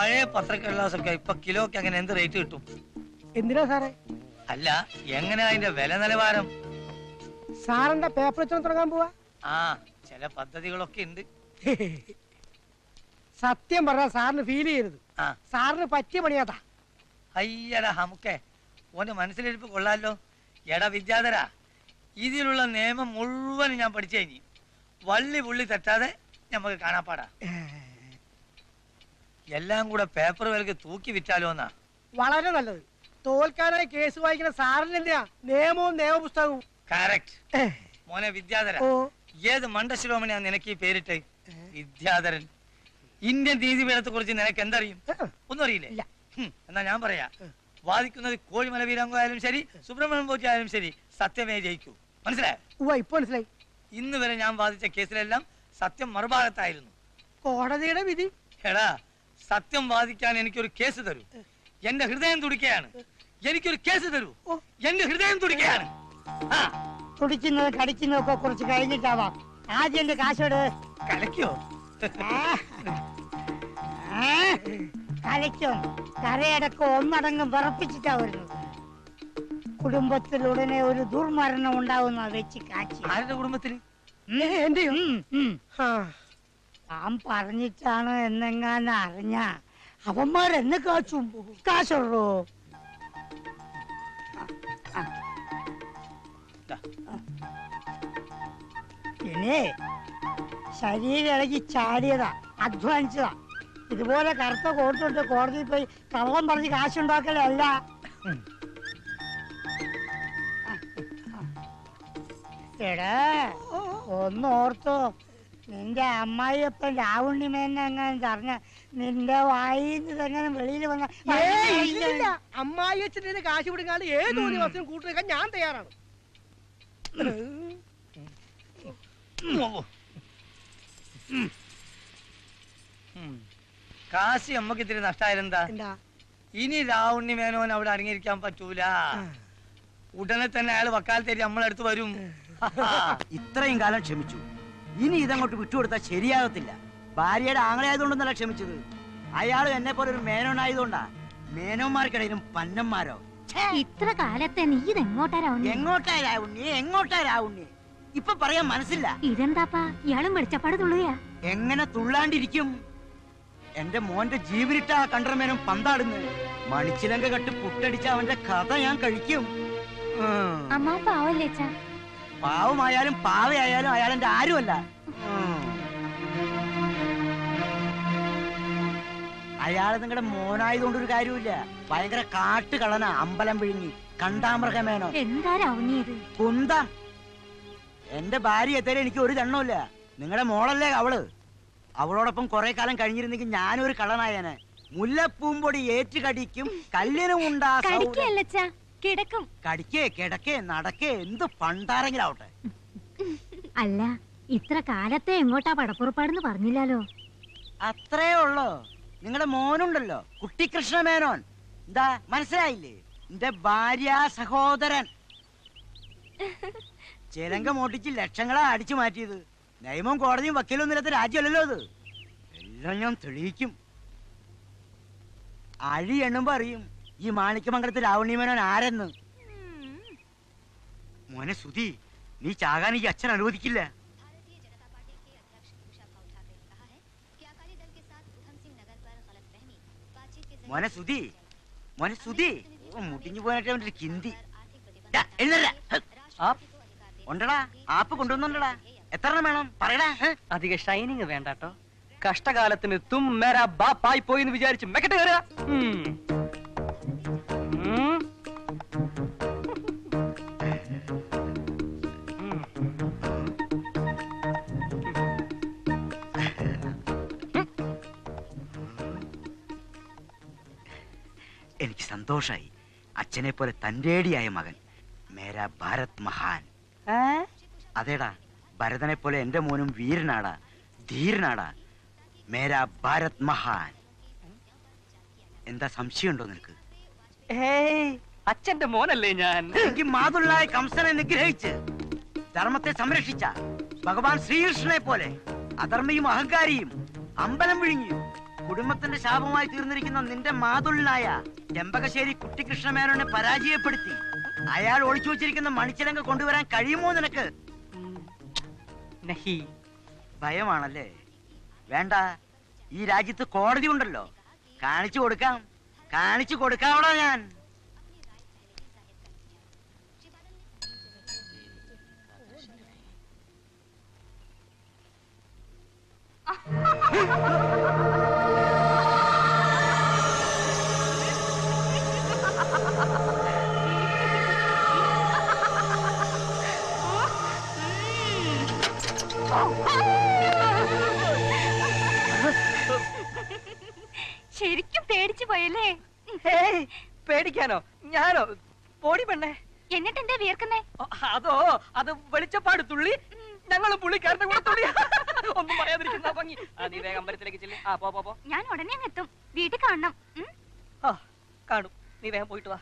പഴയ പത്രക്കടലാസൊക്കെ ഇപ്പൊ കിലോക്ക് അങ്ങനെ എന്ത് റേറ്റ് കിട്ടും? എന്തിനാ സാറേ? അല്ല, എങ്ങനെയാ അതിന്റെ വില നിലവാരം? സാറിന്റെ പേപ്പർ വെച്ചോ തുടങ്ങാൻ പോവാ? ആ, ചില പദ്ധതികളൊക്കെ ഉണ്ട്. സത്യം പറഞ്ഞാൽ സാറിന് ഫീൽ ചെയ്യരുത്. സാറിന് പറ്റിയ പണിയാതാ. അയ്യടാ ഹമുക്കേ, ഓന്റെ മനസ്സിലിരിപ്പ് കൊള്ളാലോ. എടാ വിദ്യാധര, ഇതിലുള്ള നിയമം മുഴുവനും ഞാൻ പഠിച്ചു കഴിഞ്ഞു. വള്ളി പുള്ളി തെറ്റാതെ നമുക്ക് കാണാപ്പാടാ. എല്ലാം കൂടെ പേപ്പർ വിലക്ക് തൂക്കി വിറ്റാലോ എന്നാ. വളരെ നല്ലത്. തോൽക്കാനായി കേസ് വായിക്കുന്ന സാറിന് എന്തിനാ നിയമവും നിയമപുസ്തകവും? കറക്റ്റ്. മോനെ വിദ്യാധര, ഏത് മണ്ടശിരോമണിയാ നിനക്ക് ഈ പേരിട്ട്? വിദ്യാധരൻ. ഇന്ത്യൻ നീതിപീഠത്തെ കുറിച്ച് നിനക്ക് എന്തറിയും? ഒന്നും അറിയില്ലേ? എന്നാ ഞാൻ പറയാ, വാദിക്കുന്നത് കോഴിമല വീരാങ്കോ ആയാലും ശരി, സുബ്രഹ്മണ്യം പോറ്റി ആയാലും ശരി, സത്യമേ ജയിക്കൂ. മനസ്സിലായോ? ഇപ്പൊ മനസ്സിലായി. ഇന്ന് വരെ ഞാൻ വാദിച്ച കേസിലെല്ലാം സത്യം മറുഭാഗത്തായിരുന്നു. കോടതിയുടെ വിധി? എടാ, സത്യം വാദിക്കാൻ എനിക്കൊരു കേസ് തരൂ. എന്റെ ഹൃദയം തുടിക്കുകയാണ്. എനിക്കൊരു കേസ് തരൂ. എന്റെ ഹൃദയം തുടിക്കുകയാണ്. തുടിക്കുന്നത് കടിക്കുന്നതൊക്കെ കുറച്ച് കഴിഞ്ഞിട്ടാവാം. ആദ്യം എന്റെ കാശോട്. കലക്കോ? കലയ്ക്കും കരയടക്കം ഒന്നടങ്കം വിറപ്പിച്ചിട്ടാ വരുന്നത്. കുടുംബത്തിൽ ഉടനെ ഒരു ദുർമരണം ഉണ്ടാവുന്ന വെച്ച് കാച്ചി. ആരുടെ കുടുംബത്തിൽ? എന്റെയും. താൻ പറഞ്ഞിട്ടാണ് എന്നെങ്ങാനും അറിഞ്ഞ അവന്മാരെന്നെ കാച്ചും. കാശുള്ളൂ. പിന്നെ ശരീരം ഇളകി ചാടിയതാ, അധ്വാനിച്ചതാ. ഇതുപോലെ കറുത്ത കോട്ടിട്ട് കോടതിയിൽ പോയി കള്ളം പറഞ്ഞ് കാശുണ്ടാക്കലല്ല. എടാ, ഒന്നോർത്തോ, നിന്റെ അമ്മായിയപ്പൻ രാവുണ്ണിമേനെങ്ങാനും പറഞ്ഞ നിന്റെ വായിന്ന് തന്നെ വെളിയിൽ വന്ന അമ്മായി അച്ഛനെ കാശ് പിടിക്കാണ്ട് ഏത് ദിവസം കൂട്ടുവെക്കാൻ ഞാൻ തയ്യാറാണ്. കാശി അമ്മക്ക് ഇത്തിരി നഷ്ടായാലെന്താ? ഇനി രാവുണ്ണി മേനോൻ അവിടെ അടങ്ങിയിരിക്കാൻ പറ്റൂല. ഉടനെ തന്നെ അയാൾ വക്കാലത്തേരി നമ്മളടുത്ത് വരും. ഇത്രയും കാലം ക്ഷമിച്ചു, ഇനി ഇതങ്ങോട്ട് വിട്ടുകൊടുത്താൽ ശരിയാകത്തില്ല. ഭാര്യയുടെ ആങ്ങളായതുകൊണ്ടൊന്നല്ല ക്ഷമിച്ചത്, അയാൾ എന്നെ പോലെ ഒരു മേനോനായതുകൊണ്ടാ. മേനോന്മാർക്കിടയിലും പന്നന്മാരോ. ഇത്ര കാലത്തെ നീ ഇതെങ്ങോട്ടാ രാവുണ്ണി? എങ്ങോട്ടാ രാവുണ്ണി? എങ്ങോട്ടാ രാവുണ്ണി? ഇപ്പൊ പറയാൻ മനസ്സില്ല. ഇതെന്താപ്പാ ഇയാളും വെളിച്ചപ്പാട് തുള്ളുകയാ? എങ്ങനെ തുള്ളാണ്ടിരിക്കും? എന്റെ മോന്റെ ജീവനിട്ട കണ്ടർമേനും പന്താടുന്നത്. മണിച്ചിലങ്ക കട്ട് പുട്ടടിച്ച അവന്റെ കഥ ഞാൻ കഴിക്കും. അമ്മ പാവല്ലേ? പാവമായാലും പാവയായാലും അയാൾ എന്റെ ആരുമല്ല. അയാള് നിങ്ങളുടെ മോനായതുകൊണ്ടൊരു കാര്യമില്ല. ഭയങ്കര കാട്ടുകളന, അമ്പലം വിഴുങ്ങി കണ്ടാമൃഗമേനോ. എന്താ രാവുണ്ണി ഇത്? കുന്തം. എന്റെ ഭാര്യ എത്തേലും എനിക്ക് ഒരു ദണ്ണമില്ല. നിങ്ങളുടെ മോളല്ലേ അവള്. അവളോടൊപ്പം കുറെ കാലം കഴിഞ്ഞിരുന്നെങ്കിൽ ഞാനൊരു കള്ളനായനെ. മുല്ലപ്പൂമ്പൊടി ഏറ്റുകടിക്കും കല്ലിനും ഉണ്ടാ. കിടക്കും. കടിക്കേ കിടക്കേ നടക്കേ എന്ത് പണ്ടാരെങ്കിലും ആവട്ടെ. അല്ല, ഇത്ര കാലത്തെ എങ്ങോട്ടാ പടപ്പുറപ്പാടെന്ന് പറഞ്ഞില്ലല്ലോ. അത്രേ ഉള്ളോ? നിങ്ങളുടെ മോനുണ്ടല്ലോ, കുട്ടിക്കൃഷ്ണ മേനോൻ. എന്താ മനസ്സിലായില്ലേ? എന്റെ ഭാര്യ സഹോദരൻ. ചിലങ്ക മോട്ടിച്ച് ലക്ഷങ്ങളാ അടിച്ചു മാറ്റിയത്. നിയമവും കോടതിയും വക്കീലൊന്നും ഇല്ലാത്ത രാജ്യമല്ലല്ലോ അത്. എല്ലാം ഞാൻ തെളിയിക്കും. അഴി എണ്ണുമ്പോ അറിയും ഈ മാണിക്യമംഗലത്ത് രാവുണ്ണി മേനോൻ ആരെന്ന്. മോനെ സുധി, നീ ചാകാൻ ഈ അച്ഛൻ അനുവദിക്കില്ല. മോനെ സുധി, മോനെ സുധി, മുട്ടിഞ്ഞു പോയിട്ട് അവന്റെ കിന്തി. ഉണ്ടടാ, ആപ്പ് കൊണ്ടുവന്നുണ്ടടാ. എത്ര എണ്ണം വേണം പറയടാ. അധിക ഷൈനിങ് വേണ്ടട്ടോ. കഷ്ടകാലത്തിന് തും മേരാ ബാപ്പായി പോയി എന്ന് വിചാരിച്ച് മെക്കട്ട് കയറുക. എനിക്ക് സന്തോഷായി. അച്ഛനെ പോലെ തന്റേടിയായ മകൻ. മേരാ ഭാരത് മഹാൻ. അതേടാ, ഭരതനെ പോലെ എന്റെ മോനും വീരനാടാ, ധീരനാടാ. മേരാ ഭാരത് മഹാൻ. എന്താ സംശയമുണ്ടോ നിനക്ക്? അച്ഛന്റെ മോനല്ലേ ഞാൻ. എനിക്ക് മാതുള്ളായ കംസനെ നിഗ്രഹിച്ച് ധർമ്മത്തെ സംരക്ഷിച്ച ഭഗവാൻ ശ്രീകൃഷ്ണനെ പോലെ അധർമ്മിയും അഹങ്കാരിയും അമ്പലം വിഴുങ്ങിയും കുടുംബത്തിന്റെ ശാപമായി തീർന്നിരിക്കുന്ന നിന്റെ മാതുള്ളനായ ചെമ്പകശ്ശേരി കുട്ടിക്കൃഷ്ണമേനോനെ പരാജയപ്പെടുത്തി അയാൾ ഒളിച്ചു വെച്ചിരിക്കുന്ന മണിച്ചിലങ്ക കൊണ്ടുവരാൻ കഴിയുമോ നിനക്ക്? നഹി. ഭയമാണല്ലേ? വേണ്ട, ഈ രാജ്യത്ത് കോടതി ഉണ്ടല്ലോ, കാണിച്ചു കൊടുക്കാവടാ ഞാൻ. ശരിക്കും പേടിച്ചു പോയല്ലേ? പേടിക്കാനോ? ഞാനോ? പോടി പെണ്ണേ. എന്നിട്ട് എന്താ വിയർക്കുന്നേ? അതോ, അത് വെളിച്ചപ്പാട് തുള്ളി ഞങ്ങള് പുള്ളിക്കാരന്റെ കൂടെ തുള്ളി. ഒന്നും പറയാതിരിക്കുന്ന ഭംഗി. നീ വേഗം അമ്പലത്തിലേക്ക് ചെല്ലി. പോ. ഞാൻ ഉടനെ അങ്ങ് എത്തും. വീട്ടിൽ കാണണം. കാണും. നീ വേഗം പോയിട്ട് വാ.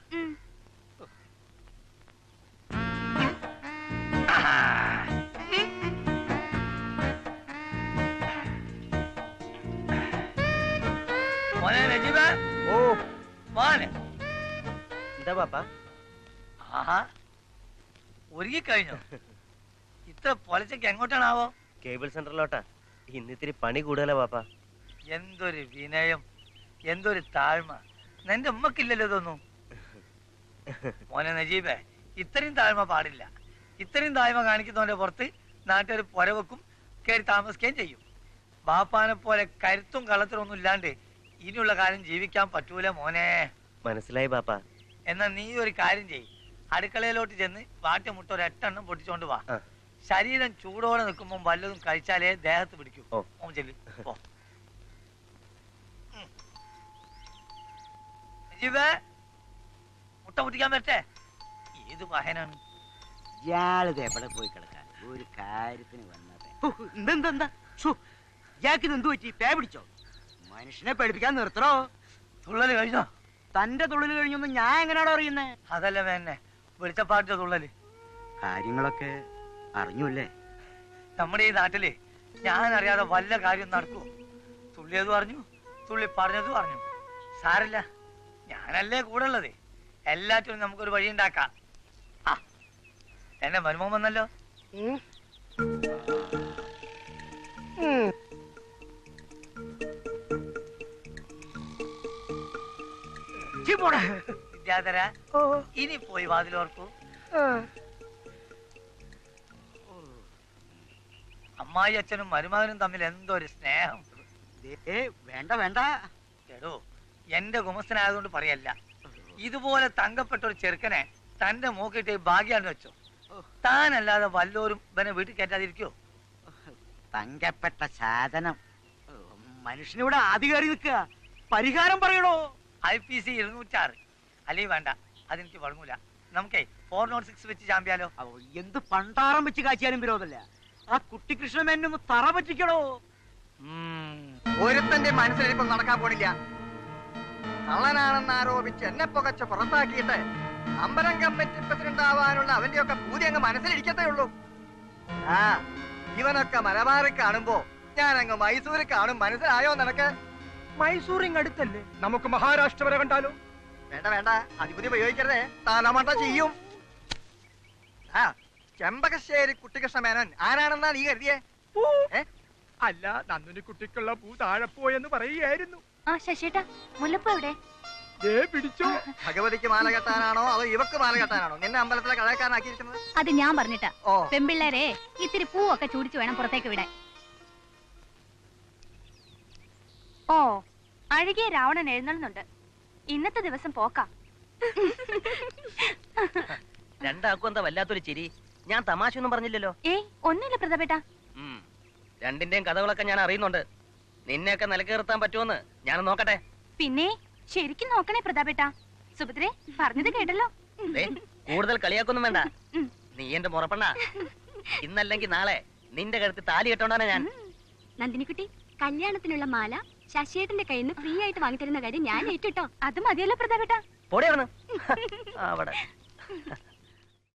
മോനെ നജീബേ. ഓ മോനെ. എന്താ പാപ്പ? ആഹാ, ഒരുങ്ങിക്കഴിഞ്ഞോ? ഇത്ര പൊലച്ചക്ക് എങ്ങോട്ടാണാവോ? കേബിൾ സെന്ററിലോട്ടാ. ഇന്നിത്തിരി പണി കൂടുതലാ പാപ്പ. എന്തൊരു വിനയം, എന്തൊരു താഴ്മ. നിന്റെ ഉമ്മക്കില്ലല്ലോ ഇതൊന്നും. മോനെ നജീബേ, ഇത്രയും താഴ്മ പാടില്ല. ഇത്രയും താഴ്മ കാണിക്കുന്നവന്റെ പുറത്ത് നാട്ടുകാർ പുരവെക്കും, കയറി താമസിക്കുകയും ചെയ്യും. ബാപ്പാനെ പോലെ കരുത്തും കളത്തിലും ഒന്നും ഇല്ലാണ്ട് ഇനിയുള്ള കാലം ജീവിക്കാൻ പറ്റൂല മോനെ. മനസ്സിലായി പാപ്പ. എന്നാ നീ ഒരു കാര്യം ചെയ്യ്, അടുക്കളയിലോട്ട് ചെന്ന് വാട്ടിമുട്ട ഒരു 8 എണ്ണം പൊട്ടിച്ചോണ്ട് വാ. ശരീരം ചൂടോടെ നിൽക്കുമ്പോ വല്ലതും കഴിച്ചാലേ ദേഹത്ത് പിടിക്കൂ. ഓൻ ചെല്ലി പോ. നജീബേ, മുട്ട പൊട്ടിക്കാൻ പറ്റേ? ഏത് വാഹനാണ്? ഇയാളിത് എവിടെ പോയി കിടക്കാൻ? ഒരു കാര്യത്തിന് വന്നത് ഇയാൾക്ക് എന്തു പറ്റി? പേ പിടിച്ചോ? മനുഷ്യനെ പേടിപ്പിക്കാൻ നിർത്തണോ? തുള്ളല് കഴിഞ്ഞോ? തന്റെ തുള്ളൽ കഴിഞ്ഞൊന്നും ഞാൻ എങ്ങനെയാണോ അറിയുന്നേ? അതല്ല വേന്നെ, വെളിച്ചപ്പാട്ടിന്റെ തുള്ളല്. കാര്യങ്ങളൊക്കെ അറിഞ്ഞൂല്ലേ? നമ്മുടെ ഈ നാട്ടില് ഞാൻ അറിയാതെ വല്ല കാര്യം നടക്കുവോ? തുള്ളിയത് പറഞ്ഞു, തുള്ളി പറഞ്ഞത് പറഞ്ഞു. സാരില്ല, ഞാനല്ലേ കൂടെ ഉള്ളത്. എല്ലാറ്റിനും നമുക്കൊരു വഴി ഉണ്ടാക്കാം. ആ, എന്നെ മരുമോൻ വന്നല്ലോ. വിദ്യാധര, ഇനി പോയി വാതിലോർക്കൂ. അമ്മായി അച്ഛനും മരുമകനും തമ്മിൽ എന്തൊരു സ്നേഹം. വേണ്ട വേണ്ട. എടോ, എന്റെ ഗുമസ്തനായതുകൊണ്ട് പറയല്ല. ഇതുപോലെ തങ്കപ്പെട്ട ഒരു ചെറുക്കനെ തന്റെ മൂക്കിട്ട് ഭാഗ്യാന്ന് വെച്ചോ. താനല്ലാതെ വല്ലോരും ഇവനെ വീട്ടിൽ കയറ്റാതിരിക്കോ? തങ്കപ്പെട്ട സാധനം. മനുഷ്യനിവിടെ ആദ്യ കയറി നിൽക്കുക. പരിഹാരം പറയണോ? IPC 206. അല്ലെങ്കിൽ വേണ്ട, അതെനിക്ക് വഴങ്ങൂല. നമുക്കേ 406 വെച്ച് ചാമ്പ്യാലോ? എന്ത് പണ്ടാറം വെച്ച് കാച്ചിയാലും വിരോധമല്ല. ആ കുട്ടിക്കൃഷ്ണമേനൊന്ന് തറ പറ്റിക്കണോ? ഒരുത്തന്റെ മനസ്സിലിപ്പം നടക്കാൻ പോണില്ല. കള്ളനാണെന്ന് ആരോപിച്ച് എന്നെ പുകച്ച് പുറത്താക്കിയിട്ട് അമ്പലം കമ്മിറ്റി പ്രസിഡന്റ് ആവാനുള്ള അവന്റെയൊക്കെ പൂതി അങ്ങ് മനസ്സിലിരിക്കത്തേ ഉള്ളൂ. ആ, ഇവനൊക്കെ മലബാറിൽ കാണുമ്പോ ഞാൻ അങ്ങ് മൈസൂരിൽ കാണും. മനസ്സിലായോ നിനക്ക്? മൈസൂറിങ് അടുത്തല്ലേ, നമുക്ക് മഹാരാഷ്ട്ര വരെ കണ്ടാലോ? വേണ്ട വേണ്ട, അതിപുതി ഉപയോഗിക്കരുതേ, താനമട്ട ചെയ്യും. ആ, ചെമ്പകശ്ശേരി കുട്ടിക്കൃഷ്ണമേനോൻ ആരാണെന്നാ നീ കരുതിയേ? അല്ല, നന്ദിനി കുട്ടിക്കുള്ള പൂ താഴെ പോയെന്ന് പറയുകയായിരുന്നു. ആ ശശിയേട്ടാ, മുല്ലപ്പൂ എവിടെ? പിടിച്ചോ. ഭഗവതിക്ക് മാല കെട്ടാനാണോ അതോ ഇവക്ക് മാല കെട്ടാനാണോ നിന്നെ അമ്പലത്തിലെ കളയക്കാരനാക്കിയിരിക്കുന്നത്? അത് ഞാൻ പറഞ്ഞിട്ടാ. ഓ, പെമ്പിള്ളേരെ ഇത്തിരി പൂവൊക്കെ ചൂടിച്ചു വേണം പുറത്തേക്ക് വിടാൻ. ഓ, അഴുകിയ രാവണൻ എഴുന്നള്ളുന്നുണ്ട്. ഇന്നത്തെ ദിവസം പോക്കാം. രണ്ടാക്കും എന്താ വല്ലാത്തൊരു ചിരി? ഞാൻ തമാശ ഒന്നും പറഞ്ഞില്ലല്ലോ. ഏയ്, ഒന്നുമില്ല പ്രതാപേട്ടാ. രണ്ടിന്റെയും കഥകളൊക്കെ ഞാൻ അറിയുന്നുണ്ട്. നിന്നെയൊക്കെ നിലക്കേർത്താൻ പറ്റുമെന്ന് ഞാൻ നോക്കട്ടെ. പിന്നെ ശരിക്കും നോക്കണേ പ്രതാപേട്ടാ. സുഭദ്രേ, പറഞ്ഞത് കേട്ടല്ലോ. കൂടുതൽ കളിയാക്കൊന്നും വേണ്ട. നീ എന്റെ മുറപ്പെണ്ണ. ഇന്നല്ലെങ്കിൽ നാളെ നിന്റെ കഴുത്ത് താലി കെട്ടോണ്ടാണ് ഞാൻ. നന്ദിനിക്കുട്ടി, കല്യാണത്തിനുള്ള മാല ശശിയേട്ടന്റെ കയ്യിൽ നിന്ന് ഫ്രീ ആയിട്ട് വാങ്ങിത്തരുന്ന കാര്യം ഞാൻ ഏറ്റിട്ടോ. അത് മതിയല്ലോ പ്രതാപേട്ടാ. പോടെ അവിടെ